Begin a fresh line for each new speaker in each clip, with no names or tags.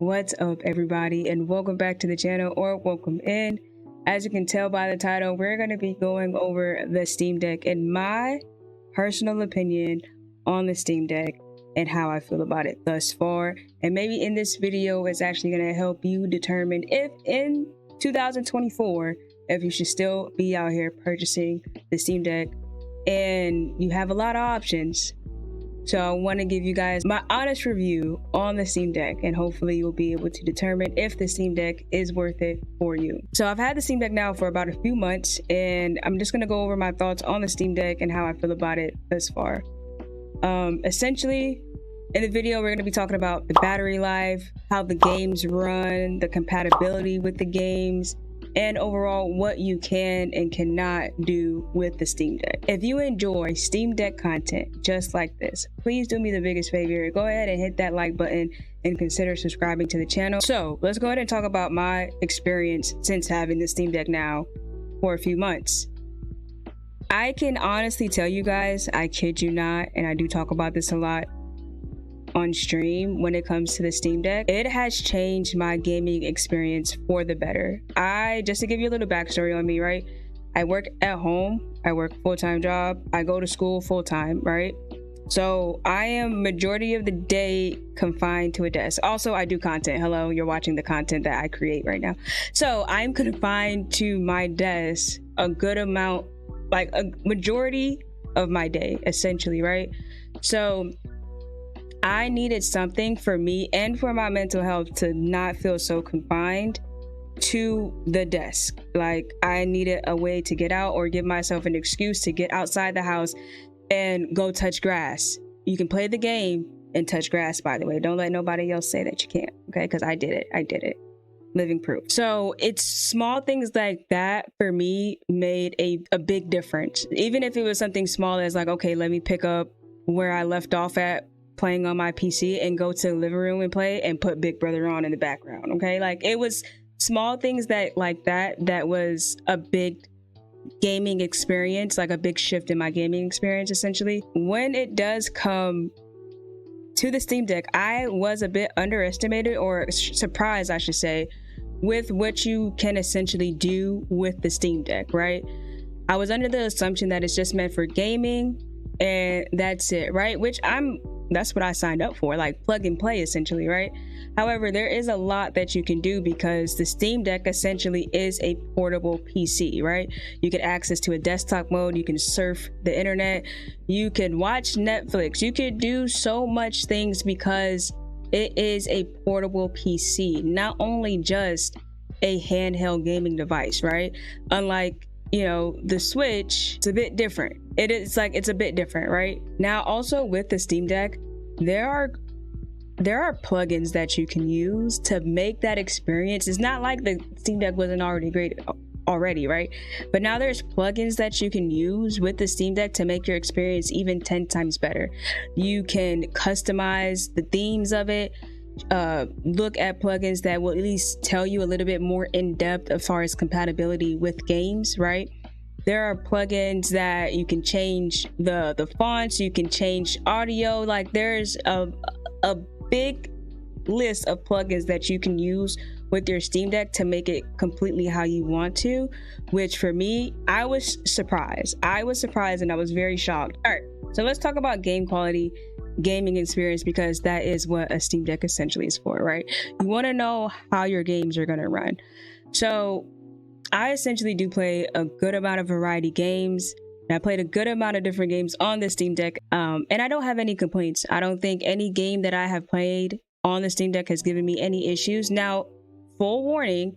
What's up, everybody, and welcome back to the channel, or welcome in. As you can tell by the title, we're going to be going over the Steam Deck and my personal opinion on the Steam Deck and how I feel about it thus far. And maybe in this video, it's actually going to help you determine if in 2024, if you should still be out here purchasing the Steam Deck. And you have a lot of options. So I want to give you guys my honest review on the Steam Deck, and hopefully you'll be able to determine if the Steam Deck is worth it for you. So I've had the Steam Deck now for about a few months, and I'm just going to go over my thoughts on the Steam Deck and how I feel about it thus far. Essentially, in the video, we're going to be talking about the battery life, how the games run, the compatibility with the games, and overall what you can and cannot do with the Steam Deck. If you enjoy Steam Deck content just like this, please do me the biggest favor. Go ahead and hit that like button and consider subscribing to the channel. So let's go ahead and talk about my experience since having the Steam Deck now for a few months. I can honestly tell you guys, I kid you not, and I do talk about this a lot on stream when it comes to the Steam Deck, it has changed my gaming experience for the better. Just to give you a little backstory on me, right? I work at home, I work a full-time job, I go to school full-time, right? So I am majority of the day confined to a desk. Also, I do content. Hello, you're watching the content that I create right now. So I'm confined to my desk a good amount, like a majority of my day, essentially, right? So I needed something for me and for my mental health to not feel so confined to the desk. Like, I needed a way to get out or give myself an excuse to get outside the house and go touch grass. You can play the game and touch grass, by the way. Don't let nobody else say that you can't, okay? Because I did it. Living proof. So it's small things like that for me made a big difference. Even if it was something small as like, okay, let me pick up where I left off at playing on my PC and go to the living room and play and put Big Brother on in the background. Okay, like it was small things that was a big gaming experience, like a big shift in my gaming experience. Essentially, when it does come to the Steam Deck, I was a bit underestimated, or surprised I should say, with what you can essentially do with the Steam Deck. Right, I was under the assumption that it's just meant for gaming and that's it, right? That's what I signed up for, like plug and play essentially, right? However, there is a lot that you can do because the Steam Deck essentially is a portable PC, right? You get access to a desktop mode, you can surf the internet, you can watch Netflix, you could do so much things because it is a portable PC, not only just a handheld gaming device, right? Unlike, you know, the Switch, it's a bit different. It's a bit different, right? Now, also with the Steam Deck, there are plugins that you can use to make that experience. It's not like the Steam Deck wasn't already great already, right? But now there's plugins that you can use with the Steam Deck to make your experience even 10 times better. You can customize the themes of it, look at plugins that will at least tell you a little bit more in depth as far as compatibility with games, right? There are plugins that you can change the fonts, you can change audio. Like, there's a big list of plugins that you can use with your Steam Deck to make it completely how you want to, which for me, I was surprised and I was very shocked. All right, so let's talk about game quality, gaming experience, because that is what a Steam Deck essentially is for, right? You want to know how your games are going to run. So I essentially do play a good amount of variety games. I played a good amount of different games on the Steam Deck, and I don't have any complaints. I don't think any game that I have played on the Steam Deck has given me any issues. Now, full warning,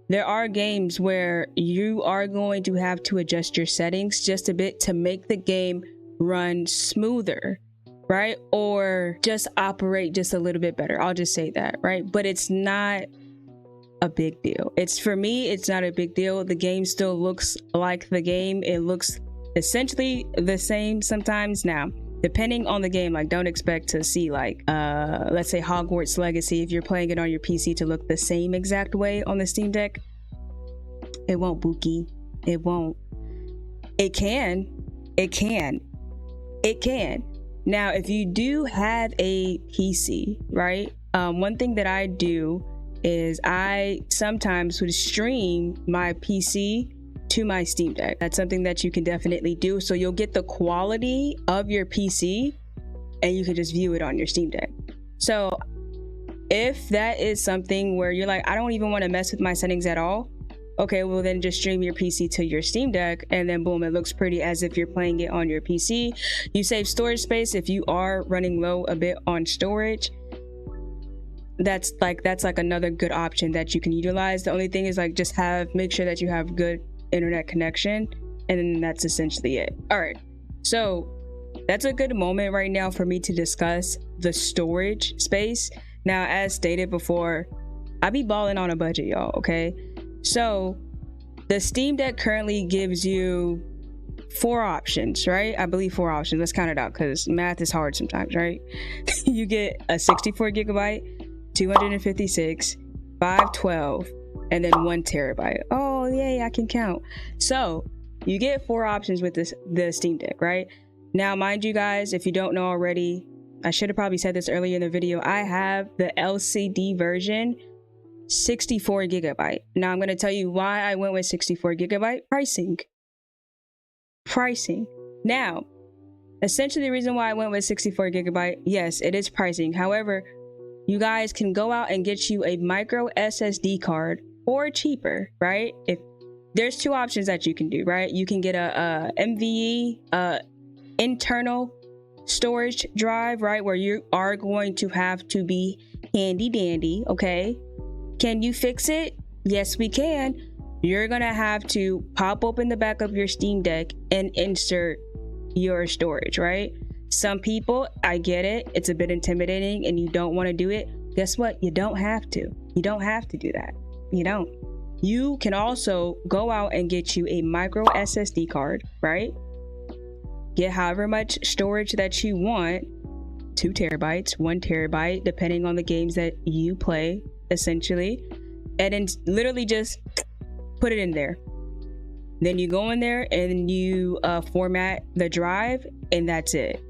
there are games where you are going to have to adjust your settings just a bit to make the game run smoother, right? Or just operate just a little bit better. I'll just say that, right? But it's not a big deal. For me, it's not a big deal. The game still looks like the game. It looks essentially the same sometimes. Now, depending on the game, like, don't expect to see like let's say Hogwarts Legacy, if you're playing it on your PC, to look the same exact way on the Steam Deck. It won't, Buki. It won't. It can. Now, if you do have a PC, right, one thing that I do is I sometimes would stream my PC to my Steam Deck. That's something that you can definitely do. So you'll get the quality of your PC and you can just view it on your Steam Deck. So if that is something where you're like, I don't even want to mess with my settings at all, okay, well then just stream your PC to your Steam Deck and then boom, it looks pretty as if you're playing it on your PC. You save storage space if you are running low a bit on storage. That's like another good option that you can utilize. The only thing is like just make sure that you have good internet connection, and then that's essentially it. All right, so that's a good moment right now for me to discuss the storage space. Now, as stated before, I be balling on a budget, y'all, okay? So the Steam Deck currently gives you 4 options, right? I believe 4 options. Let's count it out because math is hard sometimes, right? You get a 64 gigabyte, 256, 512, and then 1 terabyte. Oh, yay, I can count. So you get 4 options with the Steam Deck, right? Now, mind you guys, if you don't know already, I should have probably said this earlier in the video, I have the LCD version, 64 gigabyte. Now I'm going to tell you why I went with 64 gigabyte. Pricing. Now, essentially the reason why I went with 64 gigabyte, yes, it is pricing. However, you guys can go out and get you a micro SSD card or cheaper, right? If there's 2 options that you can do, right? You can get a MVE, internal storage drive, right? Where you are going to have to be handy dandy, okay? Can you fix it? Yes, we can. You're gonna have to pop open the back of your Steam Deck and insert your storage, right? Some people, I get it, it's a bit intimidating and you don't want to do it. Guess what? You don't have to. You don't have to do that. You don't. You can also go out and get you a micro SSD card, right? Get however much storage that you want, 2 terabytes, 1 terabyte, depending on the games that you play, essentially. And then literally just put it in there. Then you go in there and you format the drive, and that's it.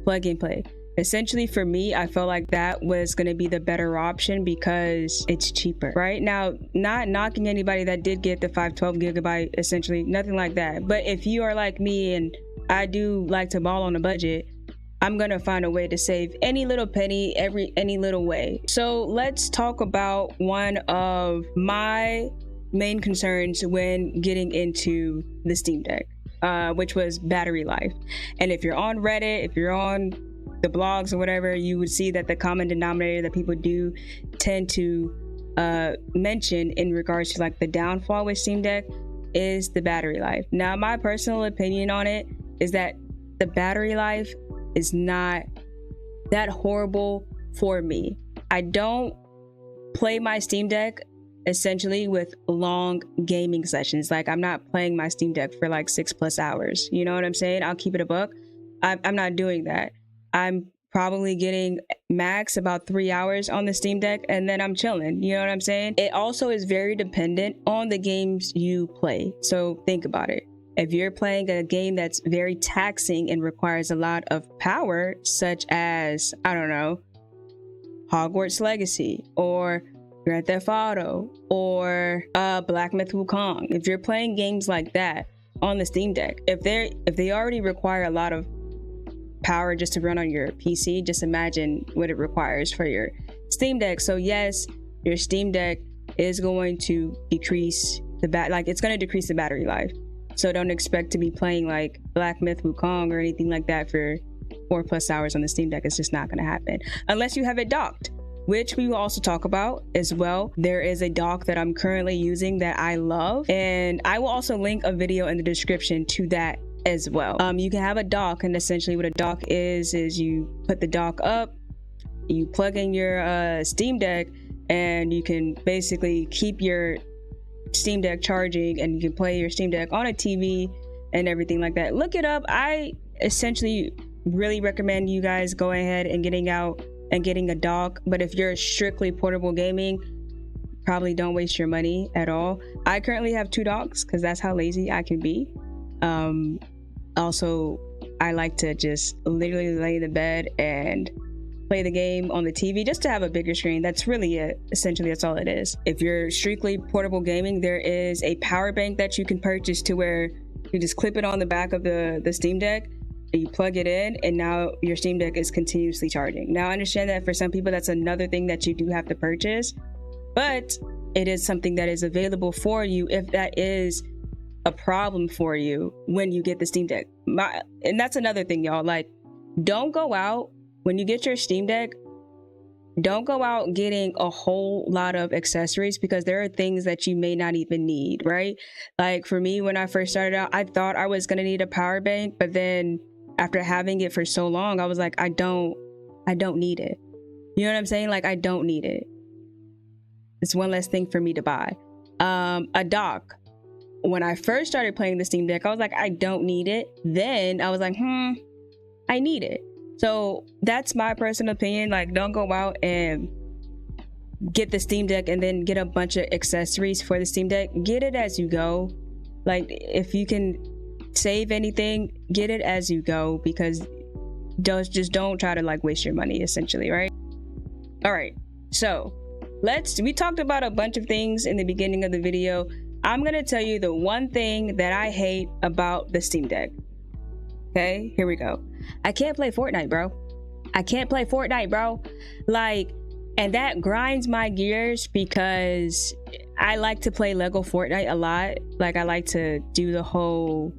Plug and play. Essentially, for me, I felt like that was going to be the better option because it's cheaper, right? Now, not knocking anybody that did get the 512 gigabyte, essentially, nothing like that. But if you are like me and I do like to ball on a budget, I'm going to find a way to save any little penny, any little way. So let's talk about one of my main concerns when getting into the Steam Deck, which was battery life. And if you're on Reddit, if you're on the blogs or whatever, you would see that the common denominator that people do tend to mention in regards to like the downfall with Steam Deck is the battery life. Now, my personal opinion on it is that the battery life is not that horrible for me. I don't play my Steam Deck essentially with long gaming sessions. Like, I'm not playing my Steam Deck for like 6+ hours. You know what I'm saying? I'll keep it a buck. I'm not doing that. I'm probably getting max about 3 hours on the Steam Deck and then I'm chilling. You know what I'm saying? It also is very dependent on the games you play. So think about it. If you're playing a game that's very taxing and requires a lot of power, such as, I don't know, Hogwarts Legacy or Grand Theft Auto or Black Myth Wukong, if you're playing games like that on the Steam Deck, if they already require a lot of power just to run on your PC, just imagine what it requires for your Steam Deck. So yes, your Steam Deck is going to decrease it's going to decrease the battery life. So don't expect to be playing like Black Myth Wukong or anything like that for 4+ hours on the Steam Deck. It's just not going to happen unless you have it docked, which we will also talk about as well. There is a dock that I'm currently using that I love, and I will also link a video in the description to that as well. You can have a dock, and essentially what a dock is you put the dock up, you plug in your Steam Deck, and you can basically keep your Steam Deck charging, and you can play your Steam Deck on a TV and everything like that. Look it up. I essentially really recommend you guys going ahead and getting out and getting a dock. But if you're strictly portable gaming, probably don't waste your money at all. I currently have 2 docks because that's how lazy I can be. Also, I like to just literally lay in the bed and play the game on the TV, just to have a bigger screen. That's really it. Essentially, that's all it is. If you're strictly portable gaming, there is a power bank that you can purchase to where you just clip it on the back of the Steam Deck and you plug it in, and now your Steam Deck is continuously charging. Now, I understand that for some people, that's another thing that you do have to purchase, but it is something that is available for you if that is a problem for you when you get the Steam Deck. And that's another thing, y'all. Like, don't go out when you get your Steam Deck. Don't go out getting a whole lot of accessories, because there are things that you may not even need, right? Like for me, when I first started out, I thought I was going to need a power bank, but then after having it for so long, I was like, I don't need it. You know what I'm saying? Like, I don't need it. It's one less thing for me to buy. A dock. When I first started playing the Steam Deck, I was like, I don't need it. Then I was like, I need it. So that's my personal opinion. Like, don't go out and get the Steam Deck and then get a bunch of accessories for the Steam Deck. Get it as you go. Like, if you can save anything, get it as you go, because don't try to like waste your money, essentially, right? All right, so we talked about a bunch of things in the beginning of the video. I'm gonna tell you the one thing that I hate about the Steam Deck. Okay, here we go. I can't play Fortnite, bro. I can't play Fortnite, bro. Like, and that grinds my gears, because I like to play Lego Fortnite a lot. Like, I like to do the whole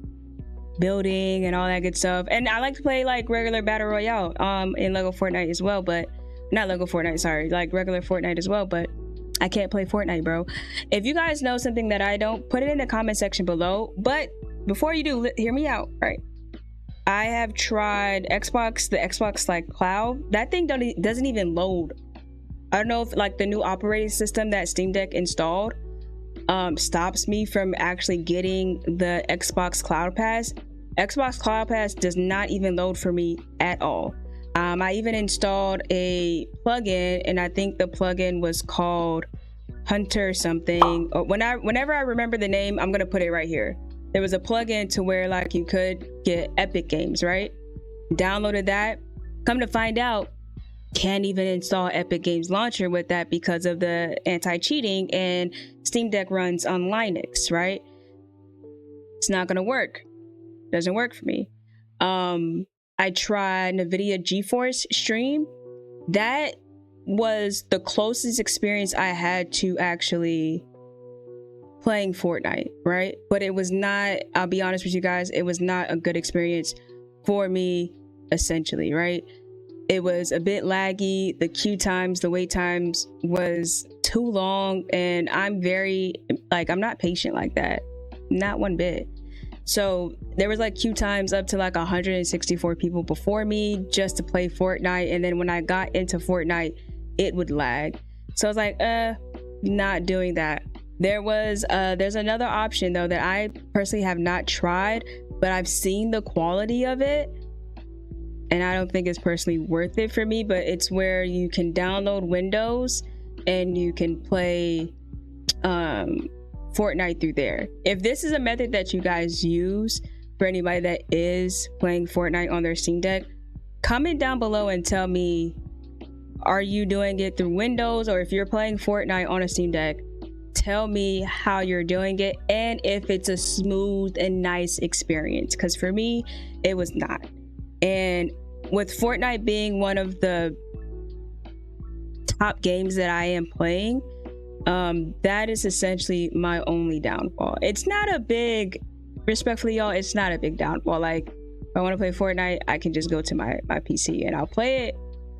building and all that good stuff. And I like to play like regular Battle Royale in Lego Fortnite as well, but not Lego Fortnite, sorry, like regular Fortnite as well, but I can't play Fortnite, bro. If you guys know something that I don't, put it in the comment section below. But before you do, hear me out, right? I have tried the Xbox like Cloud. That thing doesn't even load. I don't know if like the new operating system that Steam Deck installed stops me from actually getting the Xbox Cloud Pass. Xbox Cloud Pass does not even load for me at all. I even installed a plugin, and I think the plugin was called Hunter something. Whenever I remember the name, I'm gonna put it right here. There was a plugin to where like you could get Epic games, right? Downloaded that. Come to find out, can't even install Epic Games Launcher with that because of the anti-cheating, and Steam Deck runs on Linux, right? It's not gonna work. Doesn't work for me. I tried NVIDIA GeForce Stream. That was the closest experience I had to actually playing Fortnite, right? But it was not, I'll be honest with you guys, it was not a good experience for me, essentially, right? It was a bit laggy. The queue times, the wait times was too long, and I'm very, like, I'm not patient like that. Not one bit. So there was like queue times up to like 164 people before me just to play Fortnite. And then when I got into Fortnite, it would lag. So I was like, not doing that. There's another option though that I personally have not tried, but I've seen the quality of it, and I don't think it's personally worth it for me. But it's where you can download Windows and you can play Fortnite through there. If this is a method that you guys use for anybody that is playing Fortnite on their Steam Deck, comment down below and tell me, are you doing it through Windows, or if you're playing Fortnite on a Steam Deck, tell me how you're doing it and if it's a smooth and nice experience, because for me it was not. And with Fortnite being one of the top games that I am playing, that is essentially my only downfall. It's not a big, respectfully y'all, it's not a big downfall. Like, if I want to play Fortnite, I can just go to my PC and I'll play it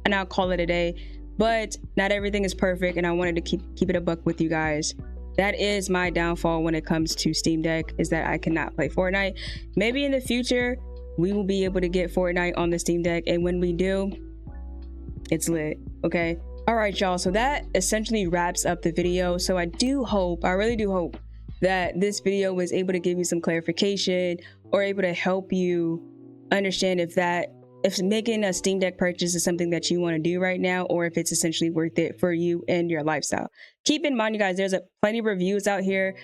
and I'll call it a day. But not everything is perfect, and I wanted to keep it a buck with you guys. That is my downfall when it comes to Steam Deck, is that I cannot play Fortnite. Maybe in the future we will be able to get Fortnite on the Steam Deck, and when we do, it's lit. Okay, all right y'all, so that essentially wraps up the video. So I really do hope that this video was able to give you some clarification, or able to help you understand if making a Steam Deck purchase is something that you want to do right now, or if it's essentially worth it for you and your lifestyle. Keep in mind, you guys, there's plenty of reviews out here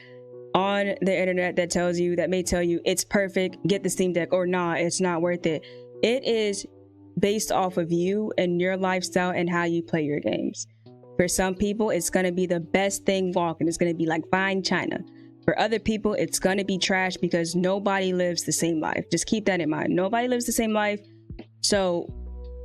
on the internet that may tell you it's perfect, get the Steam Deck, or nah, it's not worth it. It is based off of you and your lifestyle and how you play your games. For some people, it's going to be the best thing walking. It's going to be like fine china. For other people, it's going to be trash because nobody lives the same life. Just keep that in mind. Nobody lives the same life. So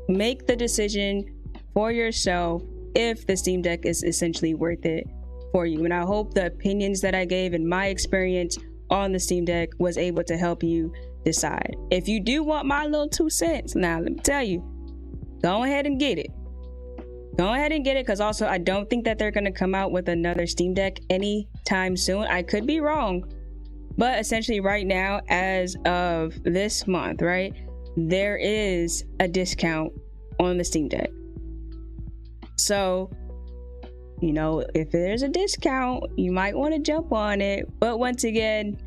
make the decision for yourself if the Steam Deck is essentially worth it for you. And I hope the opinions that I gave and my experience on the Steam Deck was able to help you decide. If you do want my little 2 cents, now let me tell you, go ahead and get it. Go ahead and get it, because also I don't think that they're going to come out with another Steam Deck anytime soon. I could be wrong, but essentially right now, as of this month, right, there is a discount on the Steam Deck. So, you know, if there's a discount, you might want to jump on it. But once again,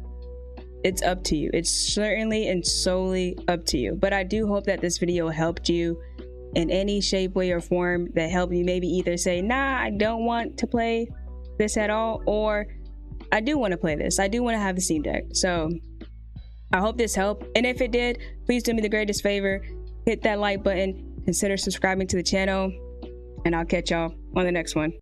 it's up to you. It's certainly and solely up to you. But I do hope that this video helped you in any shape, way, or form, that helped you maybe either say, nah, I don't want to play this at all, or I do want to play this. I do want to have the Steam Deck. So I hope this helped. And if it did, please do me the greatest favor. Hit that like button. Consider subscribing to the channel. And I'll catch y'all on the next one.